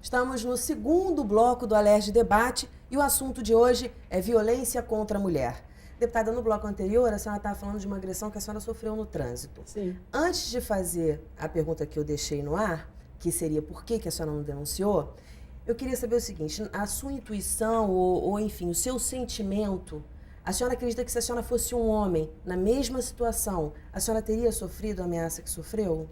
Estamos no segundo bloco do Alerj Debate e o assunto de hoje é violência contra a mulher. Deputada, no bloco anterior, a senhora estava falando de uma agressão que a senhora sofreu no trânsito. Sim. Antes de fazer a pergunta que eu deixei no ar, que seria por que a senhora não denunciou, eu queria saber o seguinte, a sua intuição ou enfim, o seu sentimento, a senhora acredita que se a senhora fosse um homem, na mesma situação, a senhora teria sofrido a ameaça que sofreu?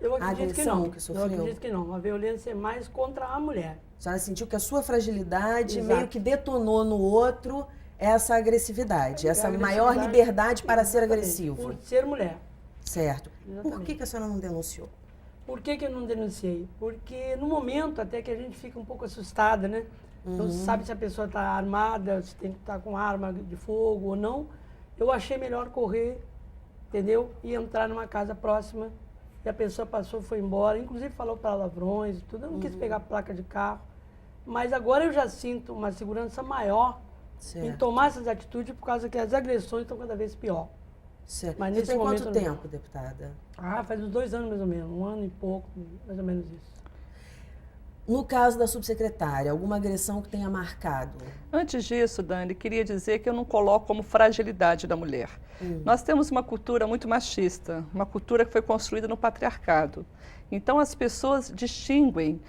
Eu acredito que não. Que sofreu? Eu acredito que não. A violência é mais contra a mulher. A senhora sentiu que a sua fragilidade Exato. meio que detonou no outro essa agressividade, essa maior liberdade para ser agressivo. Por ser mulher. Certo. Exatamente. Por que a senhora não denunciou? Por que eu não denunciei? Porque no momento até que a gente fica um pouco assustada, né? Não sabe se a pessoa está armada, se tem que estar com arma de fogo ou não. Eu achei melhor correr, entendeu? E entrar numa casa próxima. E a pessoa passou, foi embora, inclusive falou palavrões e tudo. Eu não quis pegar placa de carro. Mas agora eu já sinto uma segurança maior em tomar essas atitudes por causa que as agressões estão cada vez pior. Certo. Mas Você nesse tem momento quanto tempo, deputada? Faz uns 2 anos mais ou menos, 1 ano e pouco, mais ou menos isso. No caso da subsecretária, alguma agressão que tenha marcado? Antes disso, Dani, queria dizer que eu não coloco como fragilidade da mulher. Nós temos uma cultura muito machista, uma cultura que foi construída no patriarcado. Então as pessoas distinguem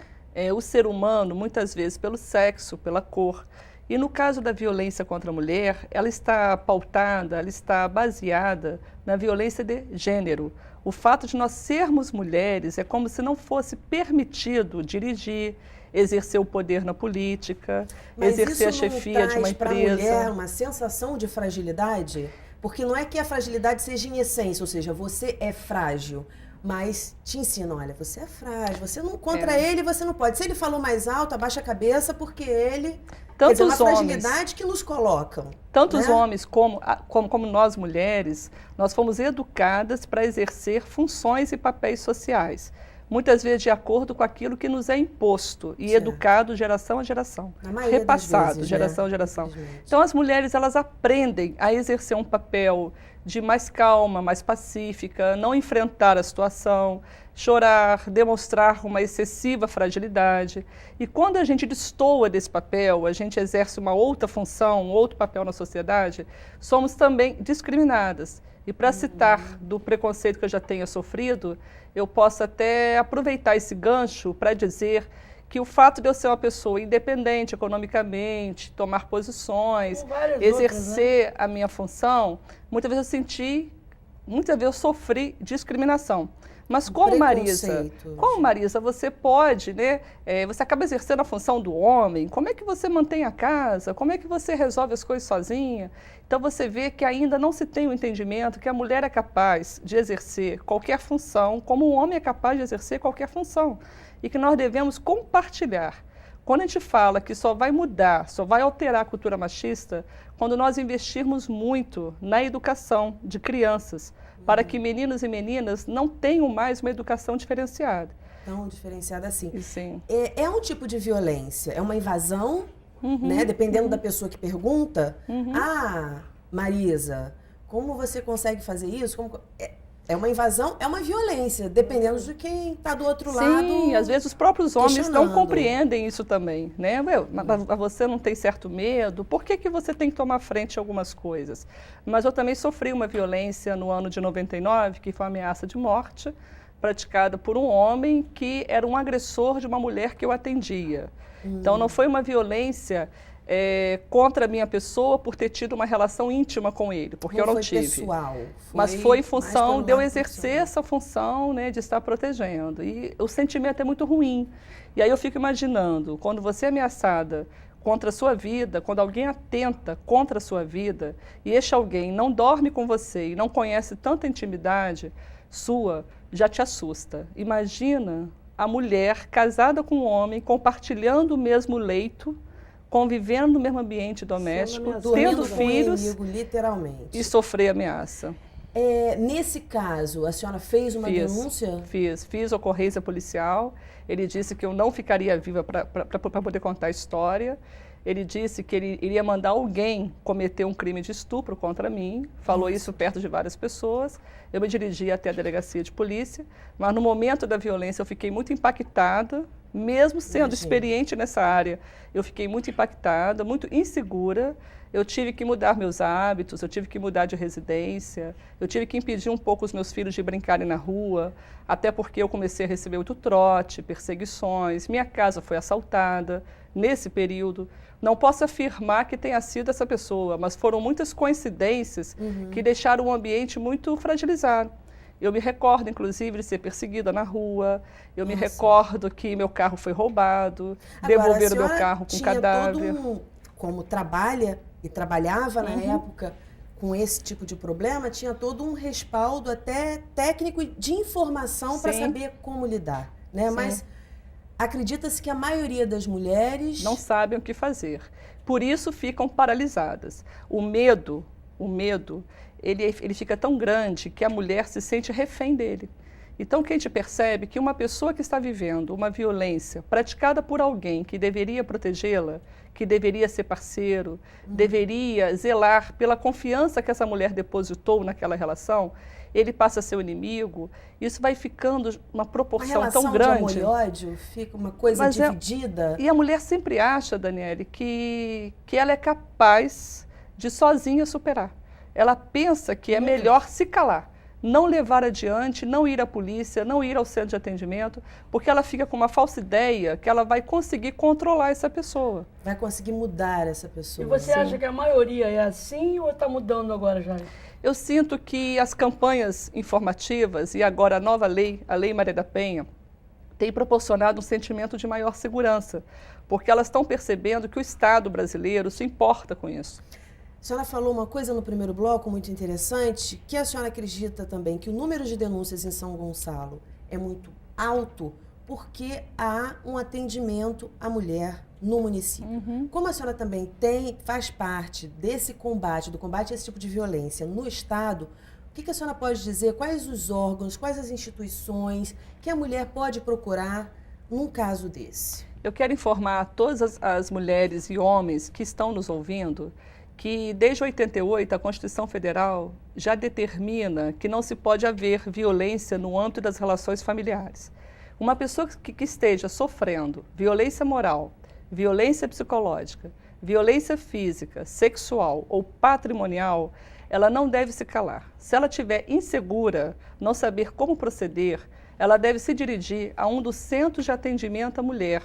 o ser humano muitas vezes pelo sexo, pela cor. E no caso da violência contra a mulher, ela está pautada, ela está baseada na violência de gênero. O fato de nós sermos mulheres é como se não fosse permitido dirigir, exercer o poder na política, exercer a chefia de uma empresa. Mas isso não traz para a mulher uma sensação de fragilidade? Porque não é que a fragilidade seja em essência, ou seja, você é frágil, mas te ensinam, olha, você é frágil, você não contra ele, você não pode. Se ele falou mais alto, abaixa a cabeça, porque ele... Quer dizer, uma fragilidade que nos colocam. Tanto os homens como nós mulheres, nós fomos educadas para exercer funções e papéis sociais. Muitas vezes de acordo com aquilo que nos é imposto e educado geração a geração, repassado vezes, geração a geração. Então as mulheres elas aprendem a exercer um papel de mais calma, mais pacífica, não enfrentar a situação, chorar, demonstrar uma excessiva fragilidade. E quando a gente destoa desse papel, a gente exerce uma outra função, um outro papel na sociedade, somos também discriminadas. E para citar do preconceito que eu já tenha sofrido, eu posso até aproveitar esse gancho para dizer que o fato de eu ser uma pessoa independente economicamente, tomar posições, exercer a minha função, muitas vezes eu sofri discriminação. Mas como Marisa, você pode, né? Você acaba exercendo a função do homem, como é que você mantém a casa? Como é que você resolve as coisas sozinha? Então você vê que ainda não se tem o entendimento que a mulher é capaz de exercer qualquer função, como o homem é capaz de exercer qualquer função. E que nós devemos compartilhar. Quando a gente fala que só vai mudar, só vai alterar a cultura machista, quando nós investirmos muito na educação de crianças, para que meninos e meninas não tenham mais uma educação diferenciada. Tão diferenciada assim. Sim. É um tipo de violência, é uma invasão, né? Dependendo da pessoa que pergunta. Ah, Marisa, como você consegue fazer isso? É uma invasão, é uma violência, dependendo de quem está do outro lado. Sim, às vezes os próprios homens não compreendem isso também, né? Você não tem certo medo, por que você tem que tomar frente a algumas coisas? Mas eu também sofri uma violência no ano de 99, que foi uma ameaça de morte, praticada por um homem que era um agressor de uma mulher que eu atendia. Então não foi uma violência contra a minha pessoa por ter tido uma relação íntima com ele, porque eu não tive. Pessoal, mas foi em função de eu exercer essa função, né, de estar protegendo. E o sentimento é muito ruim. E aí eu fico imaginando, quando você é ameaçada contra a sua vida, quando alguém atenta contra a sua vida, e este alguém não dorme com você e não conhece tanta intimidade sua, já te assusta. Imagina a mulher casada com um homem, compartilhando o mesmo leito, convivendo no mesmo ambiente doméstico, tendo filhos literalmente. E sofrer ameaça. Nesse caso, a senhora fez uma denúncia? Fiz ocorrência policial. Ele disse que eu não ficaria viva para poder contar a história. Ele disse que ele iria mandar alguém cometer um crime de estupro contra mim. Falou isso perto de várias pessoas. Eu me dirigi até a delegacia de polícia, mas no momento da violência eu fiquei muito impactada, Mesmo sendo Imagina. experiente nessa área, eu fiquei muito impactada, muito insegura. Eu tive que mudar meus hábitos, eu tive que mudar de residência, eu tive que impedir um pouco os meus filhos de brincarem na rua, até porque eu comecei a receber muito trote, perseguições, minha casa foi assaltada nesse período. Não posso afirmar que tenha sido essa pessoa, mas foram muitas coincidências que deixaram o ambiente muito fragilizado. Eu me recordo, inclusive, de ser perseguida na rua, eu me recordo que meu carro foi roubado, devolveram meu carro com cadáver. Como trabalha e trabalhava na época com esse tipo de problema, tinha todo um respaldo até técnico de informação para saber como lidar, né? Mas acredita-se que a maioria das mulheres não sabem o que fazer. Por isso ficam paralisadas. O medo, ele fica tão grande que a mulher se sente refém dele. Então, que a gente percebe que uma pessoa que está vivendo uma violência praticada por alguém que deveria protegê-la, que deveria ser parceiro, deveria zelar pela confiança que essa mulher depositou naquela relação, ele passa a ser o inimigo. Isso vai ficando uma proporção tão grande. A relação de amor e ódio fica uma coisa dividida. E a mulher sempre acha, Daniele, que ela é capaz de sozinha superar. Ela pensa que é melhor se calar, não levar adiante, não ir à polícia, não ir ao centro de atendimento, porque ela fica com uma falsa ideia que ela vai conseguir controlar essa pessoa. Vai conseguir mudar essa pessoa. E você acha que a maioria é assim ou está mudando agora já? Eu sinto que as campanhas informativas e agora a nova lei, a Lei Maria da Penha, tem proporcionado um sentimento de maior segurança, porque elas estão percebendo que o Estado brasileiro se importa com isso. A senhora falou uma coisa no primeiro bloco muito interessante, que a senhora acredita também que o número de denúncias em São Gonçalo é muito alto porque há um atendimento à mulher no município. Como a senhora também faz parte desse combate, do combate a esse tipo de violência no Estado, o que a senhora pode dizer, quais os órgãos, quais as instituições que a mulher pode procurar num caso desse? Eu quero informar a todas as mulheres e homens que estão nos ouvindo que desde 88 a Constituição Federal já determina que não se pode haver violência no âmbito das relações familiares. Uma pessoa que esteja sofrendo violência moral, violência psicológica, violência física, sexual ou patrimonial, ela não deve se calar. Se ela estiver insegura, não saber como proceder, ela deve se dirigir a um dos centros de atendimento à mulher,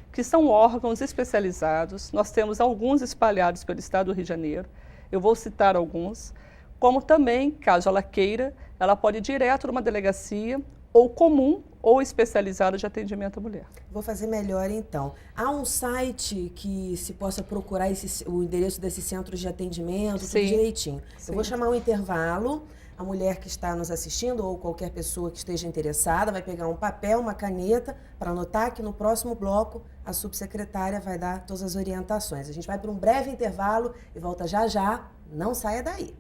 que são órgãos especializados. Nós temos alguns espalhados pelo Estado do Rio de Janeiro, eu vou citar alguns, como também, caso ela queira, ela pode ir direto numa delegacia ou comum ou especializado de atendimento à mulher. Vou fazer melhor então. Há um site que se possa procurar o endereço desses centros de atendimento, tudo direitinho. Eu vou chamar um intervalo. A mulher que está nos assistindo ou qualquer pessoa que esteja interessada vai pegar um papel, uma caneta para anotar que no próximo bloco a subsecretária vai dar todas as orientações. A gente vai para um breve intervalo e volta já já. Não saia daí.